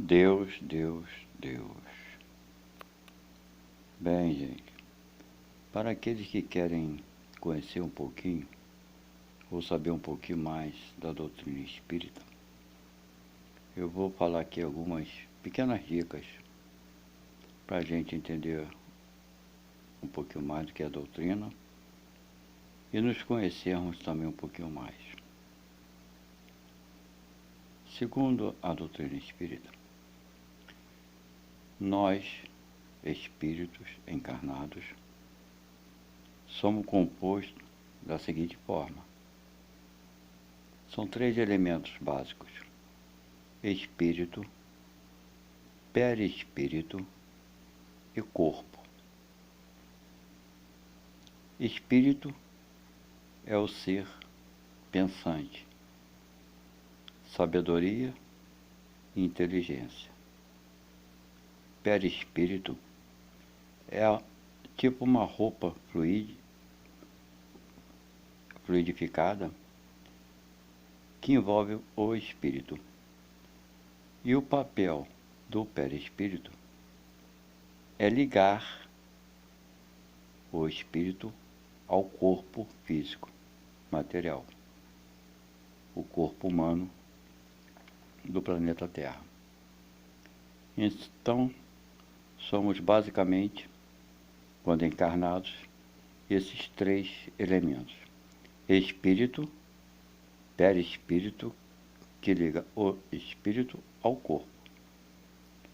Deus, Deus, Deus. Bem, gente, para aqueles que querem conhecer um pouquinho ou saber um pouquinho mais da doutrina espírita, eu vou falar aqui algumas pequenas dicas para a gente entender um pouquinho mais do que é a doutrina e nos conhecermos também um pouquinho mais. Segundo a doutrina espírita, nós, espíritos encarnados, somos compostos da seguinte forma. São 3 elementos básicos: espírito, perispírito e corpo. Espírito é o ser pensante, sabedoria e inteligência. Perispírito é tipo uma roupa fluidificada que envolve o espírito. E o papel do perispírito é ligar o espírito ao corpo físico, material, o corpo humano do planeta Terra. Então, somos basicamente, quando encarnados, esses 3 elementos: espírito, perispírito, que liga o espírito ao corpo,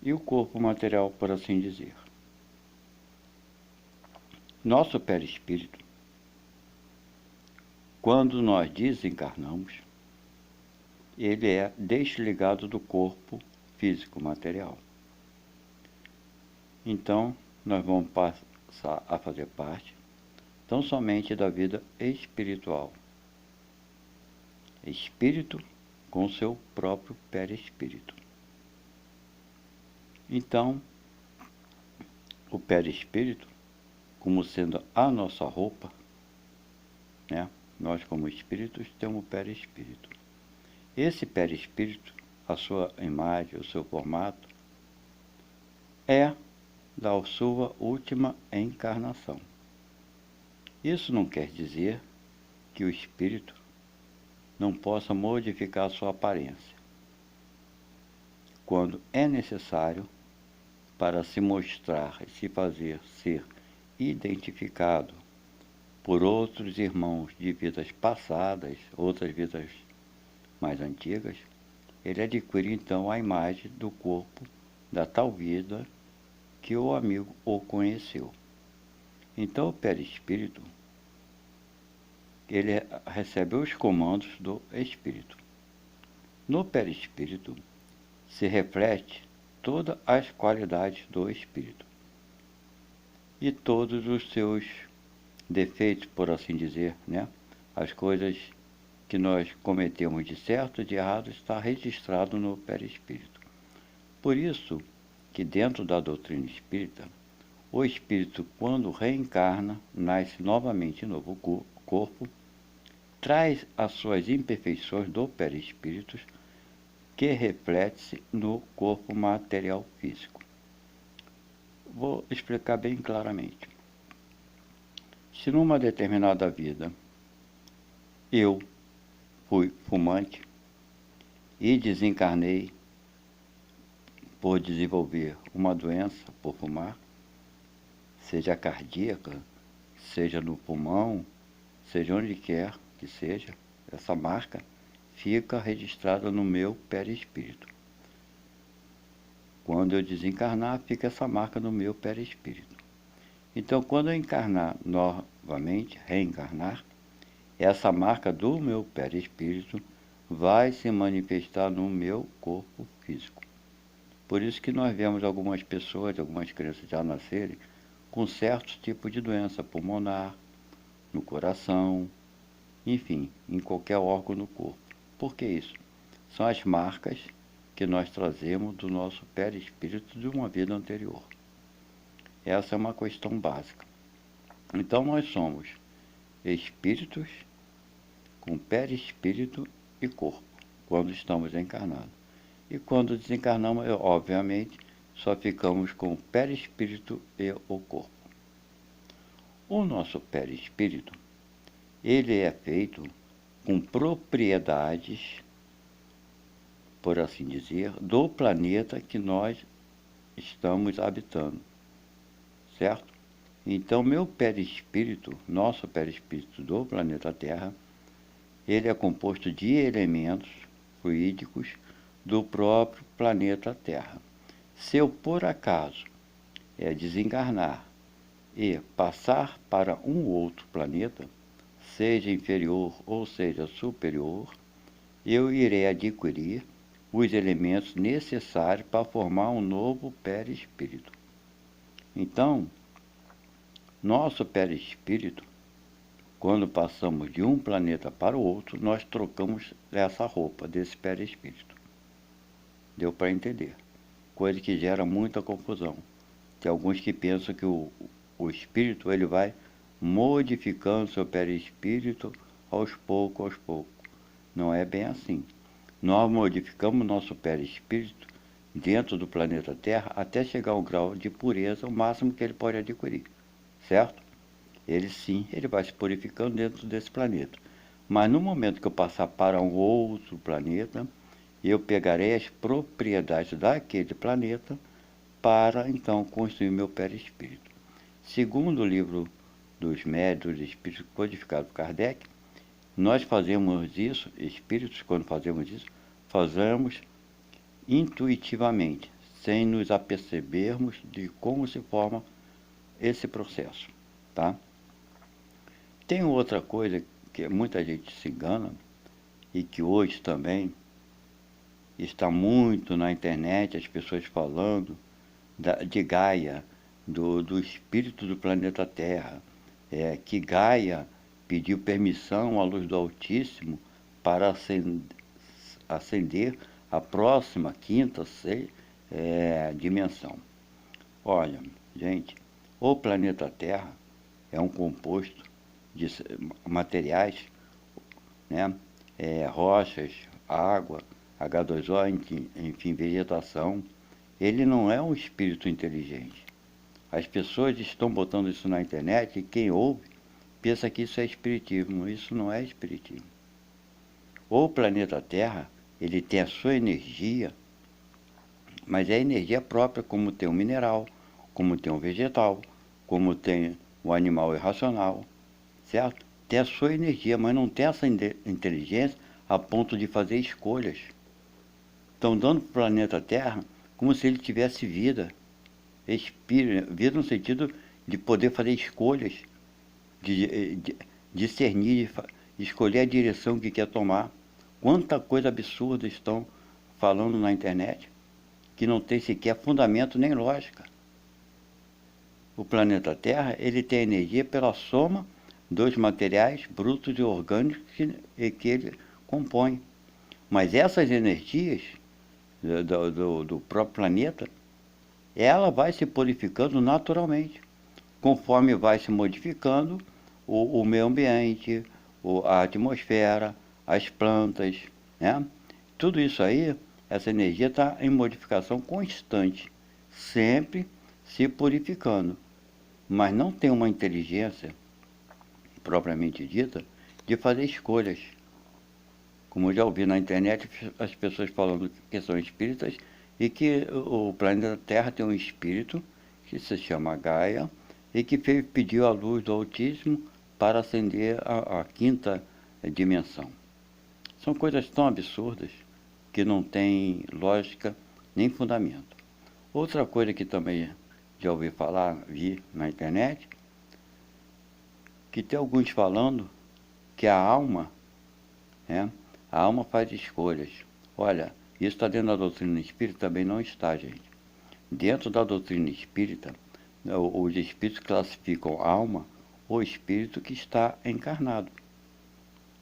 e o corpo material, por assim dizer. Nosso perispírito, quando nós desencarnamos, ele é desligado do corpo físico, material. Então, nós vamos passar a fazer parte tão somente da vida espiritual. Espírito com seu próprio perispírito. Então, o perispírito, como sendo a nossa roupa, né? Nós, como espíritos, temos o perispírito. Esse perispírito, a sua imagem, o seu formato, é da sua última encarnação. Isso não quer dizer que o espírito não possa modificar sua aparência quando é necessário para se mostrar e se fazer ser identificado por outros irmãos de vidas passadas, outras vidas mais antigas. Ele adquire então a imagem do corpo da tal vida que o amigo o conheceu. Então o perispírito, ele recebe os comandos do espírito. No perispírito se reflete todas as qualidades do espírito e todos os seus defeitos, por assim dizer, né? As coisas que nós cometemos de certo e de errado está registrado no perispírito. Por isso que dentro da doutrina espírita, o espírito, quando reencarna, nasce novamente em novo corpo, traz as suas imperfeições do perispírito, que reflete-se no corpo material físico. Vou explicar bem claramente. Se numa determinada vida eu fui fumante e desencarnei por desenvolver uma doença por fumar, seja cardíaca, seja no pulmão, seja onde quer que seja, essa marca fica registrada no meu perispírito. Quando eu desencarnar, fica essa marca no meu perispírito. Então, quando eu encarnar novamente, reencarnar, essa marca do meu perispírito vai se manifestar no meu corpo físico. Por isso que nós vemos algumas pessoas, algumas crianças já nascerem com certos tipos de doença pulmonar, no coração, enfim, em qualquer órgão do corpo. Por que isso? São as marcas que nós trazemos do nosso perispírito de uma vida anterior. Essa é uma questão básica. Então nós somos espíritos com perispírito e corpo, quando estamos encarnados. e quando desencarnamos, obviamente, só ficamos com o perispírito e o corpo. O nosso perispírito, ele é feito com propriedades, por assim dizer, do planeta que nós estamos habitando, certo? Então, meu perispírito, nosso perispírito do planeta Terra, ele é composto de elementos fluídicos do próprio planeta Terra. Se eu, por acaso, desencarnar e passar para um outro planeta, seja inferior ou seja superior, eu irei adquirir os elementos necessários para formar um novo perispírito. Então, nosso perispírito, quando passamos de um planeta para o outro, nós trocamos essa roupa desse perispírito. Deu para entender? Coisa que gera muita confusão. Tem alguns que pensam que o espírito ele vai modificando seu perispírito aos poucos. Não é bem assim. Nós modificamos nosso perispírito dentro do planeta Terra até chegar ao grau de pureza, o máximo que ele pode adquirir, certo? Ele vai se purificando dentro desse planeta. Mas no momento que eu passar para um outro planeta, eu pegarei as propriedades daquele planeta para, então, construir meu perispírito. Segundo o livro dos Médiuns dos Espíritos codificado por Kardec, nós fazemos isso, espíritos, quando fazemos isso, fazemos intuitivamente, sem nos apercebermos de como se forma esse processo, tá? Tem outra coisa que muita gente se engana e que hoje também está muito na internet, as pessoas falando de Gaia, do espírito do planeta Terra, que Gaia pediu permissão à luz do Altíssimo para ascender a próxima quinta dimensão. Olha, gente, o planeta Terra é um composto de materiais, né? Rochas, água, H2O, enfim, vegetação. Ele não é um espírito inteligente. As pessoas estão botando isso na internet e quem ouve pensa que isso é espiritismo. Isso não é espiritismo. O planeta Terra, ele tem a sua energia, mas é energia própria, como tem um mineral, como tem um vegetal, como tem um animal irracional, certo? Tem a sua energia, mas não tem essa inteligência a ponto de fazer escolhas. Estão dando para o planeta Terra como se ele tivesse vida. Vida no sentido de poder fazer escolhas, de discernir, escolher a direção que quer tomar. Quanta coisa absurda estão falando na internet que não tem sequer fundamento nem lógica. O planeta Terra, ele tem energia pela soma dos materiais brutos e orgânicos que ele compõe. Mas essas energias do próprio planeta, ela vai se purificando naturalmente, conforme vai se modificando o meio ambiente, a atmosfera, as plantas, né? Tudo isso aí, essa energia está em modificação constante, sempre se purificando, mas não tem uma inteligência propriamente dita de fazer escolhas. Como eu já ouvi na internet as pessoas falando que são espíritas e que o planeta Terra tem um espírito que se chama Gaia e que pediu a luz do Altíssimo para ascender a quinta dimensão. São coisas tão absurdas que não tem lógica nem fundamento. Outra coisa que também já ouvi falar, vi na internet, que tem alguns falando que a alma faz escolhas. Olha, isso está dentro da doutrina espírita? Também não está, gente. Dentro da doutrina espírita, os espíritos classificam a alma o espírito que está encarnado.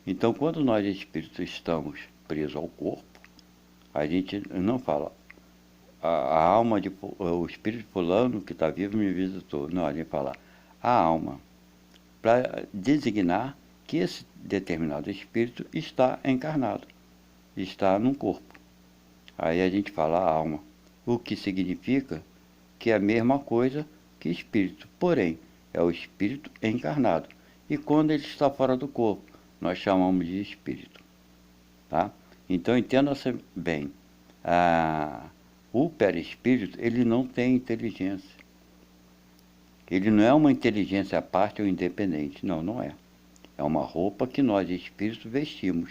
Então, quando nós espíritos estamos presos ao corpo, a gente não fala a alma o espírito fulano que está vivo me visitou. Não, a gente fala a alma, para designar que esse determinado espírito está encarnado, está num corpo. Aí a gente fala alma, o que significa que é a mesma coisa que espírito, porém é o espírito encarnado. E quando ele está fora do corpo, nós chamamos de espírito. Tá? Então entenda-se bem, o perispírito ele não tem inteligência. Ele não é uma inteligência à parte ou independente, não, não é. É uma roupa que nós, espíritos, vestimos.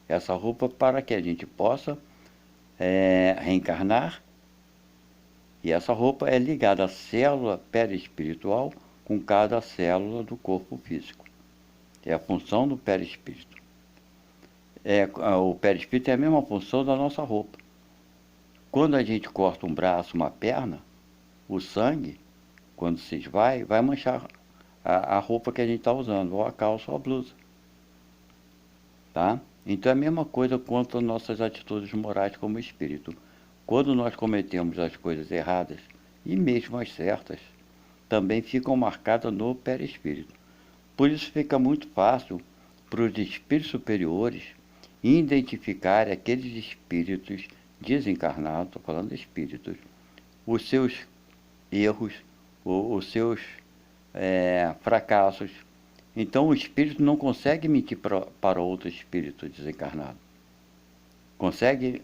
Essa roupa para que a gente possa reencarnar, e essa roupa é ligada à célula perispiritual com cada célula do corpo físico. É a função do perispírito. O perispírito é a mesma função da nossa roupa. Quando a gente corta um braço, uma perna, o sangue, quando se esvai, vai manchar a roupa que a gente está usando, ou a calça ou a blusa. Tá? Então é a mesma coisa quanto às nossas atitudes morais como espírito. Quando nós cometemos as coisas erradas, e mesmo as certas, também ficam marcadas no perispírito. Por isso fica muito fácil para os espíritos superiores identificarem aqueles espíritos desencarnados, estou falando de espíritos, os seus erros, os seus fracassos. Então o espírito não consegue mentir para outro espírito desencarnado. Consegue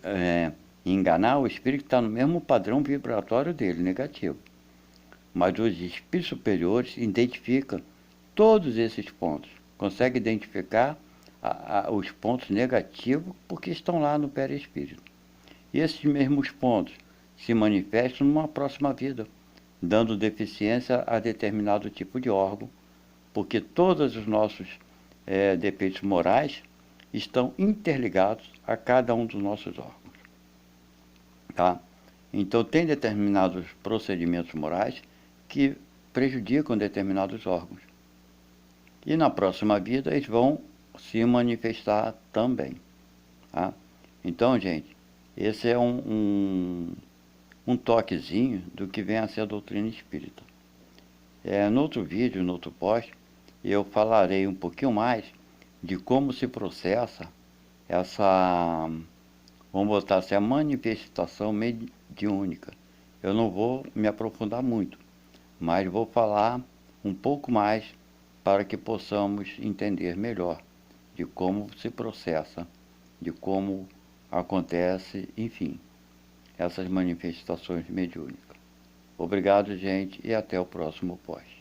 enganar o espírito que está no mesmo padrão vibratório dele, negativo. Mas os espíritos superiores identificam todos esses pontos. Conseguem identificar os pontos negativos porque estão lá no perispírito. E esses mesmos pontos se manifestam numa próxima vida, dando deficiência a determinado tipo de órgão, porque todos os nossos defeitos morais estão interligados a cada um dos nossos órgãos. Tá? Então, tem determinados procedimentos morais que prejudicam determinados órgãos. E na próxima vida eles vão se manifestar também. Tá? Então, gente, esse é um toquezinho do que vem a ser a doutrina espírita. No outro vídeo, no outro post, eu falarei um pouquinho mais de como se processa essa, vamos botar assim, a manifestação mediúnica. Eu não vou me aprofundar muito, mas vou falar um pouco mais para que possamos entender melhor de como se processa, de como acontece, enfim, essas manifestações mediúnicas. Obrigado, gente, e até o próximo post.